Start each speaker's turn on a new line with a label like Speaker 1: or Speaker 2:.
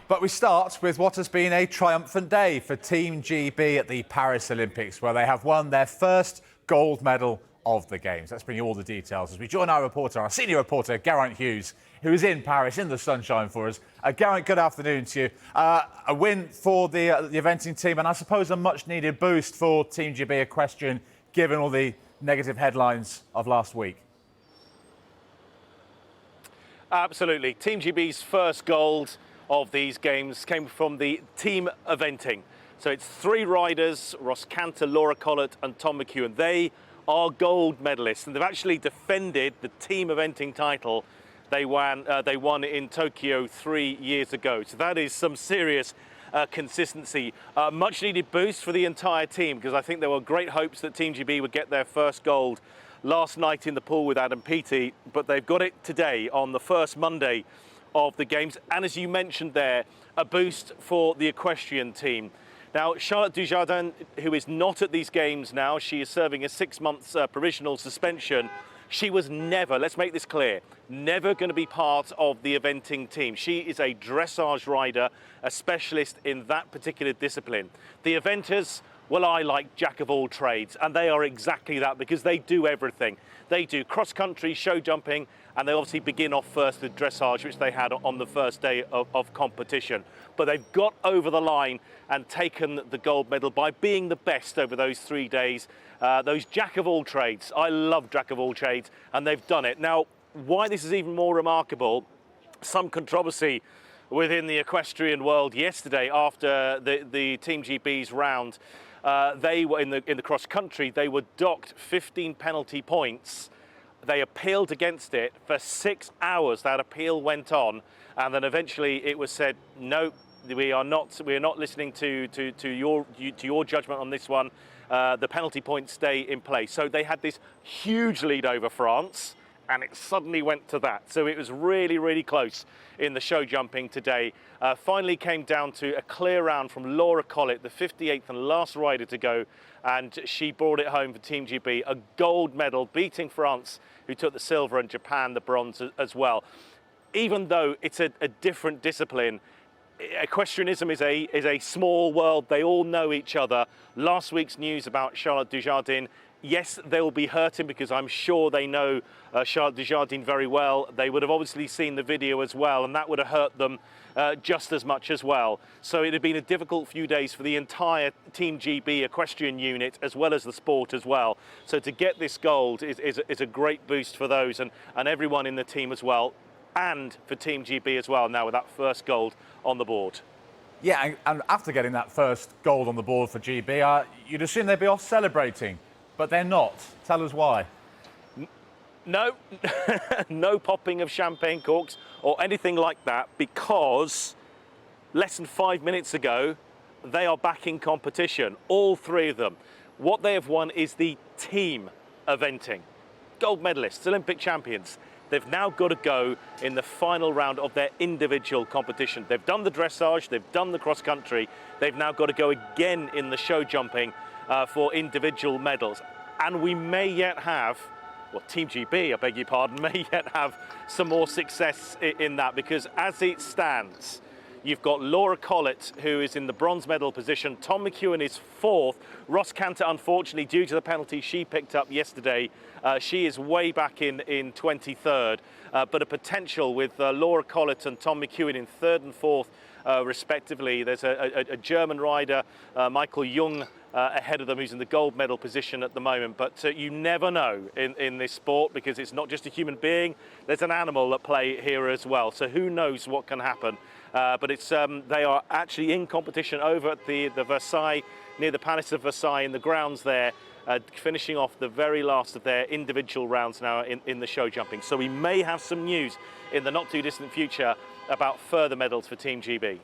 Speaker 1: But we start with what has been a triumphant day for Team GB at the Paris Olympics, where they have won their first gold medal of the Games. Let's bring you all the details as we join our senior reporter, Geraint Hughes, who is in Paris in the sunshine for us. Geraint, good afternoon to you. A win for the eventing team, and I suppose a much-needed boost for Team GB Equestrian, given all the negative headlines of last week.
Speaker 2: Absolutely. Team GB's first gold of these games came from the team eventing. So it's three riders, Ross Canter, Laura Collett and Tom McEwen. They are gold medalists, and they've actually defended the team eventing title they won in Tokyo 3 years ago. So that is some serious consistency. Much needed boost for the entire team, because I think there were great hopes that Team GB would get their first gold last night in the pool with Adam Peaty, but they've got it today on the first Monday of the Games. And as you mentioned there, a boost for the equestrian team. Now, Charlotte Dujardin, who is not at these Games now, she is serving a 6 months provisional suspension. She was never, let's make this clear, never going to be part of the eventing team. She is a dressage rider, a specialist in that particular discipline. The eventers, well, I like jack of all trades, and they are exactly that, because they do everything. They do cross-country, show jumping, and they obviously begin off first with dressage, which they had on the first day of competition. But they've got over the line and taken the gold medal by being the best over those 3 days. Those jack of all trades, I love jack of all trades, and they've done it. Now, why this is even more remarkable, some controversy within the equestrian world yesterday after the Team GB's round. They were in the cross country. They were docked 15 penalty points. They appealed against it for 6 hours. That appeal went on, and then eventually it was said, no, we are not listening to your judgment on this one. The penalty points stay in place. So they had this huge lead over France, and it suddenly went to that. So it was really, really close in the show jumping today. Finally came down to a clear round from Laura Collett, the 58th and last rider to go, and she brought it home for Team GB, a gold medal, beating France, who took the silver, and Japan the bronze as well. Even though it's a different discipline, equestrianism is a small world. They all know each other. Last week's news about Charlotte Dujardin, yes, they will be hurting, because I'm sure they know Charlotte Dujardin very well. They would have obviously seen the video as well, and that would have hurt them just as much as well. So it had been a difficult few days for the entire Team GB equestrian unit, as well as the sport as well. So to get this gold is a great boost for those and everyone in the team as well, and for Team GB as well, now with that first gold on the board.
Speaker 1: Yeah, and after getting that first gold on the board for GB, you'd assume they'd be off celebrating. But they're not. Tell us why.
Speaker 2: No, no popping of champagne corks or anything like that, because less than 5 minutes ago, they are back in competition, all three of them. What they have won is the team eventing. Gold medalists, Olympic champions. They've now got to go in the final round of their individual competition. They've done the dressage, they've done the cross country. They've now got to go again in the show jumping for individual medals. And we may yet have, well, Team GB, I beg your pardon, may yet have some more success in that, because as it stands, you've got Laura Collett, who is in the bronze medal position. Tom McEwen is fourth. Ross Canter, unfortunately, due to the penalty she picked up yesterday, she is way back in 23rd. But a potential with Laura Collett and Tom McEwen in third and fourth, respectively. There's a German rider, Michael Jung, ahead of them, who's in the gold medal position at the moment. But you never know in this sport, because it's not just a human being, there's an animal at play here as well. So who knows what can happen. But it's they are actually in competition over at the Versailles, near the Palace of Versailles, in the grounds there, finishing off the very last of their individual rounds now in the show jumping. So we may have some news in the not too distant future about further medals for Team GB.